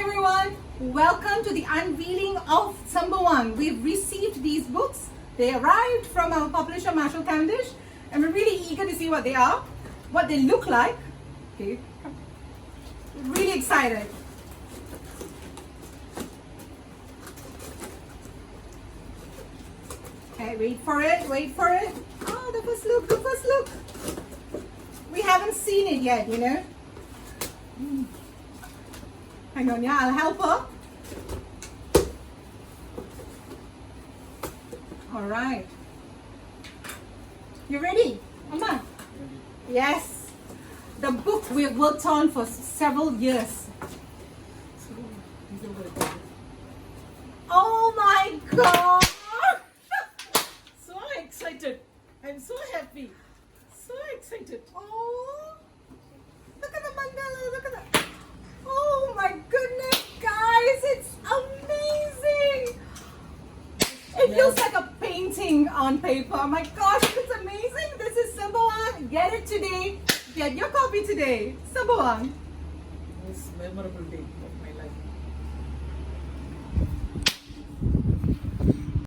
everyone, welcome to the unveiling of Sembawang. We've received these books. They arrived from our publisher Marshall Cavendish and we're really eager to see what they are, what they look like. Okay, really excited. Okay, wait for it. Oh, the first look. We haven't seen it yet, you know. Hang on, yeah, I'll help her. All right. You ready, Amma? Yes. The book we've worked on for several years. Oh my God! So excited. I'm so happy. So excited. Oh, look at the mandala, look at that. Oh my goodness, guys, it's amazing. It feels like a painting on paper. Oh my gosh, it's amazing. This is Sembawang. Get it today. Get your copy today. Sembawang. Most memorable day of my life.